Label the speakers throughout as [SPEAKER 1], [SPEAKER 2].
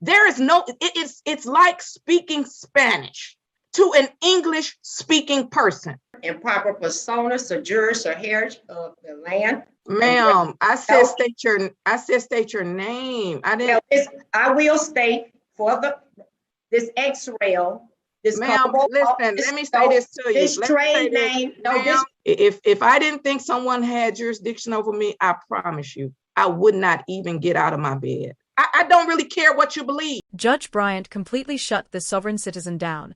[SPEAKER 1] There is no, it's like speaking Spanish to an English speaking person.
[SPEAKER 2] Improper personas or jurors or heritage of the land.
[SPEAKER 1] Ma'am, I said state your name. I didn't.
[SPEAKER 2] I will state for this X-rail.
[SPEAKER 1] Ma'am, listen, let me say this to you.
[SPEAKER 2] This trade name.
[SPEAKER 1] If I didn't think someone had jurisdiction over me, I promise you, I would not even get out of my bed. I don't really care what you believe.
[SPEAKER 3] Judge Bryant completely shut this sovereign citizen down,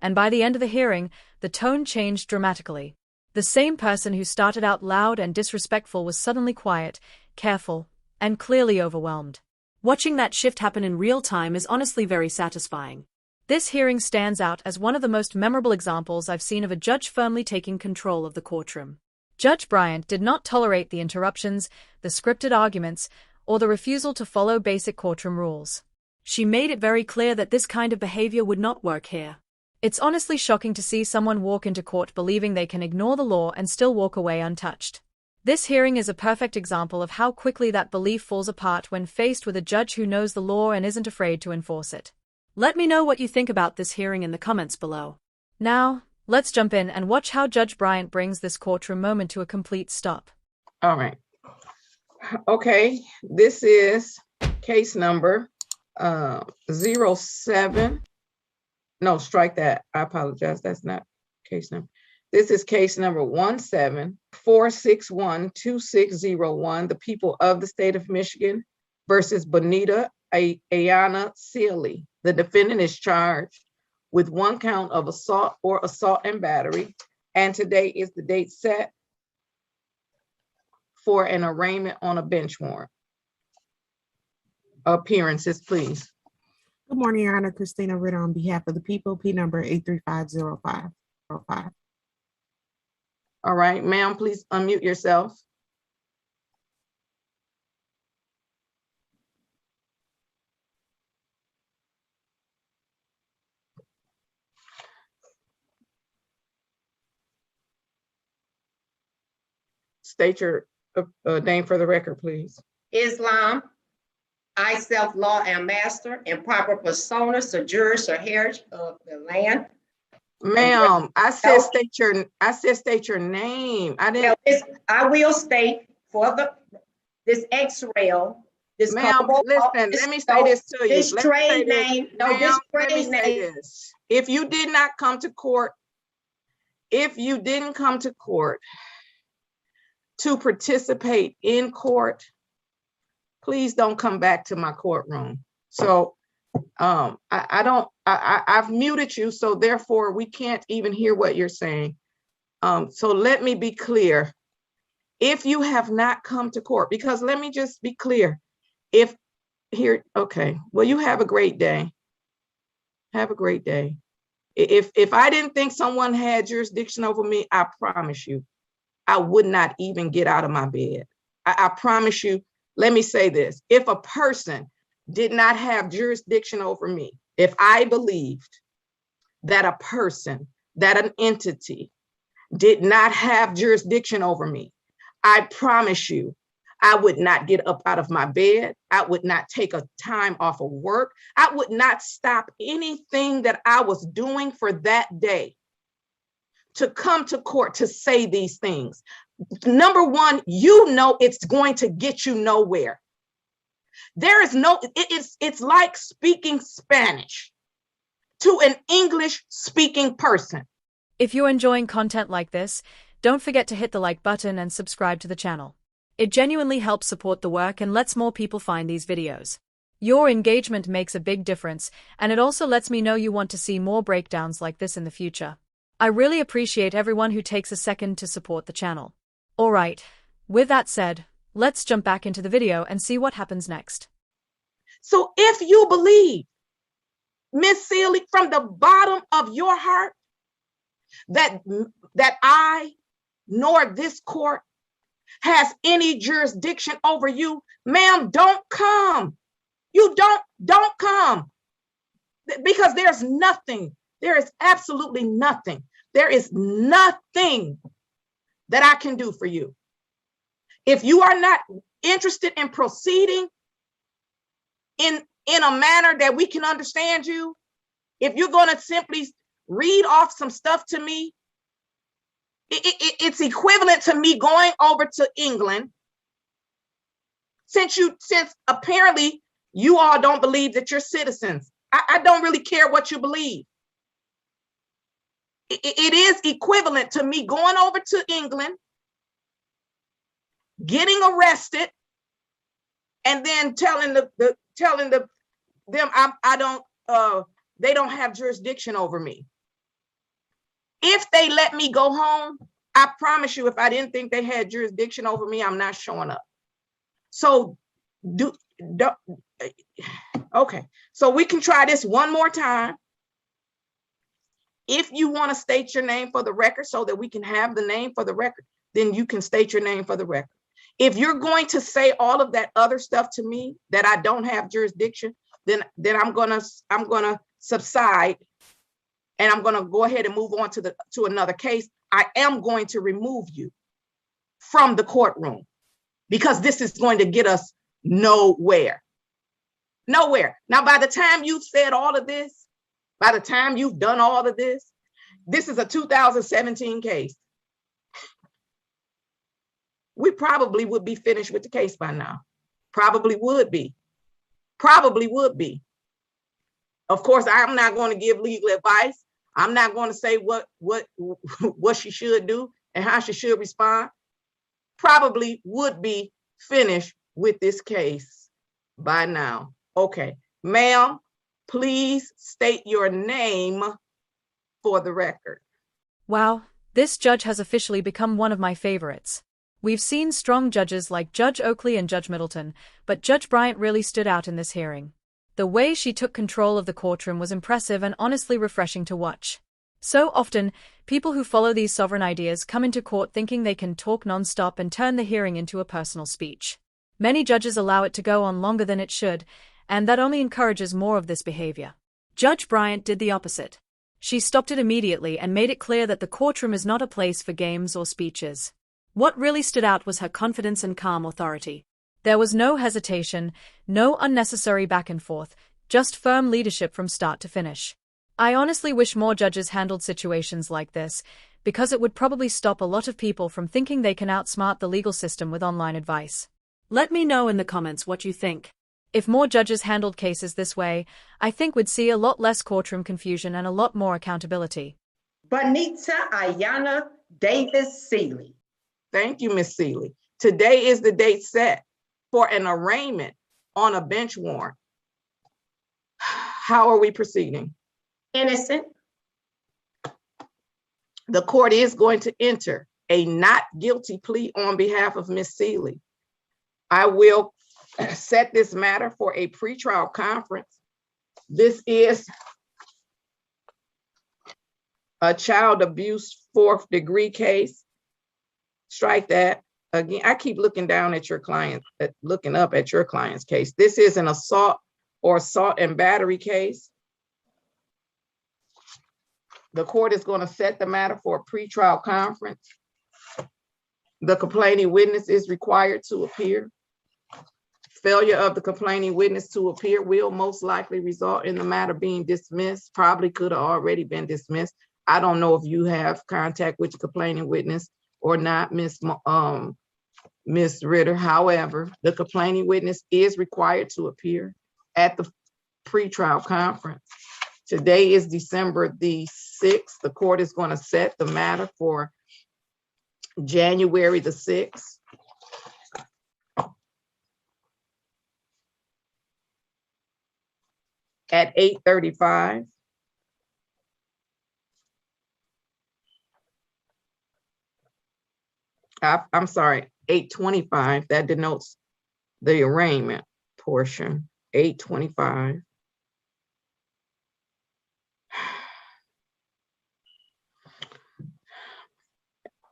[SPEAKER 3] and by the end of the hearing, the tone changed dramatically. The same person who started out loud and disrespectful was suddenly quiet, careful, and clearly overwhelmed. Watching that shift happen in real time is honestly very satisfying. This hearing stands out as one of the most memorable examples I've seen of a judge firmly taking control of the courtroom. Judge Bryant did not tolerate the interruptions, the scripted arguments, or the refusal to follow basic courtroom rules. She made it very clear that this kind of behavior would not work here. It's honestly shocking to see someone walk into court believing they can ignore the law and still walk away untouched. This hearing is a perfect example of how quickly that belief falls apart when faced with a judge who knows the law and isn't afraid to enforce it. Let me know what you think about this hearing in the comments below. Now, let's jump in and watch how Judge Bryant brings this courtroom moment to a complete stop.
[SPEAKER 1] All right. Okay, this is case number 07. No, strike that. I apologize. That's not case number. This is case number 174612601. The people of the state of Michigan versus Bonita Ayana Sealy. The defendant is charged with 1 count of assault or assault and battery. And today is the date set for an arraignment on a bench warrant. Appearances, please.
[SPEAKER 4] Good morning, Your Honor. Christina Ritter on behalf of the people, P number 8350505.
[SPEAKER 1] All right, ma'am, please unmute yourself. State your name for the record, please.
[SPEAKER 2] Islam. I, self-law, am master. Improper personas or jurors or heritage of the land.
[SPEAKER 1] Ma'am, I said state your name. I didn't.
[SPEAKER 2] I will state for this X-rail.
[SPEAKER 1] Ma'am, listen, let me say this to you.
[SPEAKER 2] This trade name. No, this trade name.
[SPEAKER 1] If you did not come to court, if you didn't come to court to participate in court, please don't come back to my courtroom. So I've muted you, so therefore we can't even hear what you're saying. So let me be clear. If you have not come to court, because let me just be clear. Okay, well, you have a great day. Have a great day. If I didn't think someone had jurisdiction over me, I promise you, I would not even get out of my bed. I promise you. Let me say this. If a person did not have jurisdiction over me, if I believed that a person, that an entity did not have jurisdiction over me, I promise you, I would not get up out of my bed. I would not take a time off of work. I would not stop anything that I was doing for that day to come to court to say these things. Number one, you know it's going to get you nowhere. There is no, it's like speaking Spanish to an English speaking person.
[SPEAKER 3] If you're enjoying content like this, don't forget to hit the like button and subscribe to the channel. It genuinely helps support the work and lets more people find these videos. Your engagement makes a big difference, and it also lets me know you want to see more breakdowns like this in the future. I really appreciate everyone who takes a second to support the channel. Alright, with that said, let's jump back into the video and see what happens next.
[SPEAKER 1] So if you believe, Miss Sealy, from the bottom of your heart, that I nor this court has any jurisdiction over you, ma'am, don't come. You don't come. Because there's nothing, there is absolutely nothing. There is nothing that I can do for you. If you are not interested in proceeding in in a manner that we can understand you, if you're going to simply read off some stuff to me, it's equivalent to me going over to England, since apparently you all don't believe that you're citizens. I don't really care what you believe. It is equivalent to me going over to England, getting arrested, and then telling them they don't have jurisdiction over me. If they let me go home, I promise you, if I didn't think they had jurisdiction over me, I'm not showing up. So okay, so we can try this one more time. If you want to state your name for the record so that we can have the name for the record, then you can state your name for the record. If you're going to say all of that other stuff to me that I don't have jurisdiction, then I'm gonna subside, and I'm gonna go ahead and move on to another case. I am going to remove you from the courtroom, because this is going to get us nowhere. Nowhere. Now, by the time you've said all of this, by the time you've done all of this, this is a 2017 case. We probably would be finished with the case by now. Probably would be. Probably would be. Of course, I'm not going to give legal advice. I'm not going to say what she should do and how she should respond. Probably would be finished with this case by now. Okay, ma'am, please state your name for the record.
[SPEAKER 3] Wow, this judge has officially become one of my favorites. We've seen strong judges like Judge Oakley and Judge Middleton, but Judge Bryant really stood out in this hearing. The way she took control of the courtroom was impressive and honestly refreshing to watch. So often, people who follow these sovereign ideas come into court thinking they can talk non-stop and turn the hearing into a personal speech. Many judges allow it to go on longer than it should, and that only encourages more of this behavior. Judge Bryant did the opposite. She stopped it immediately and made it clear that the courtroom is not a place for games or speeches. What really stood out was her confidence and calm authority. There was no hesitation, no unnecessary back and forth, just firm leadership from start to finish. I honestly wish more judges handled situations like this, because it would probably stop a lot of people from thinking they can outsmart the legal system with online advice. Let me know in the comments what you think. If more judges handled cases this way, I think we'd see a lot less courtroom confusion and a lot more accountability.
[SPEAKER 2] Bonita Ayana Davis Seeley.
[SPEAKER 1] Thank you, Ms. Seeley. Today is the date set for an arraignment on a bench warrant. How are we proceeding?
[SPEAKER 2] Innocent.
[SPEAKER 1] The court is going to enter a not guilty plea on behalf of Ms. Seeley. I will set this matter for a pretrial conference. This is a child abuse 4th degree case. Strike that. Again, I keep looking down at your client, looking up at your client's case. This is an assault or assault and battery case. The court is going to set the matter for a pretrial conference. The complaining witness is required to appear. Failure of the complaining witness to appear will most likely result in the matter being dismissed. Probably could have already been dismissed. I don't know if you have contact with the complaining witness or not, Ms. Ritter. However, the complaining witness is required to appear at the pretrial conference. Today is December the 6th. The court is going to set the matter for January the 6th. At 8:35. I'm sorry, 8:25. That denotes the arraignment portion. 8:25.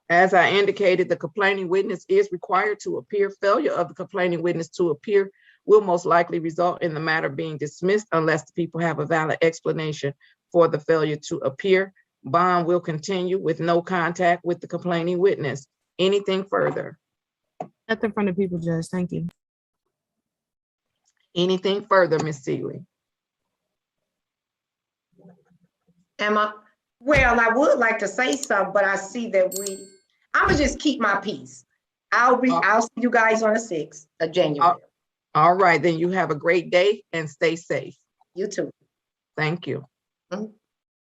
[SPEAKER 1] As I indicated, the complaining witness is required to appear. Failure of the complaining witness to appear will most likely result in the matter being dismissed unless the people have a valid explanation for the failure to appear. Bond will continue with no contact with the complaining witness. Anything further?
[SPEAKER 4] Nothing from the people, Judge. Thank you.
[SPEAKER 1] Anything further, Ms. Seeley?
[SPEAKER 2] Well, I would like to say something, but I see that I'm gonna just keep my peace. I'll see you guys on the 6th of January.
[SPEAKER 1] All right, then you have a great day and stay safe.
[SPEAKER 2] You too.
[SPEAKER 1] Thank you.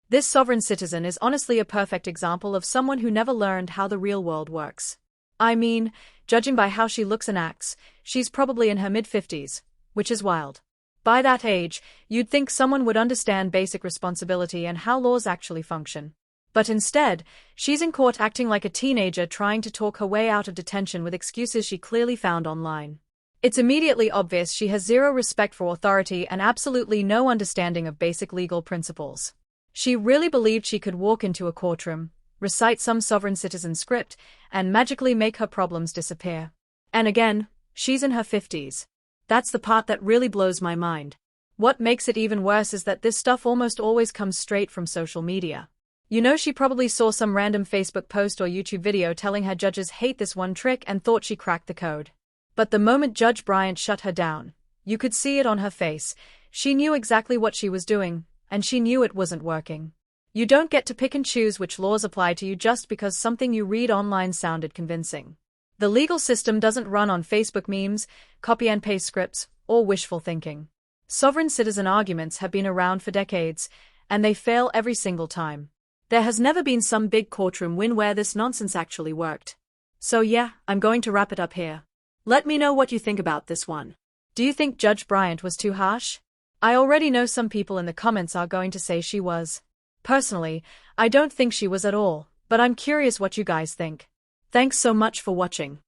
[SPEAKER 3] This sovereign citizen is honestly a perfect example of someone who never learned how the real world works. I mean, judging by how she looks and acts, she's probably in her mid-50s, which is wild. By that age, you'd think someone would understand basic responsibility and how laws actually function. But instead, she's in court acting like a teenager trying to talk her way out of detention with excuses she clearly found online. It's immediately obvious she has zero respect for authority and absolutely no understanding of basic legal principles. She really believed she could walk into a courtroom, recite some sovereign citizen script, and magically make her problems disappear. And again, she's in her 50s. That's the part that really blows my mind. What makes it even worse is that this stuff almost always comes straight from social media. You know, she probably saw some random Facebook post or YouTube video telling her judges hate this one trick and thought she cracked the code. But the moment Judge Bryant shut her down, you could see it on her face. She knew exactly what she was doing, and she knew it wasn't working. You don't get to pick and choose which laws apply to you just because something you read online sounded convincing. The legal system doesn't run on Facebook memes, copy and paste scripts, or wishful thinking. Sovereign citizen arguments have been around for decades, and they fail every single time. There has never been some big courtroom win where this nonsense actually worked. So yeah, I'm going to wrap it up here. Let me know what you think about this one. Do you think Judge Bryant was too harsh? I already know some people in the comments are going to say she was. Personally, I don't think she was at all, but I'm curious what you guys think. Thanks so much for watching.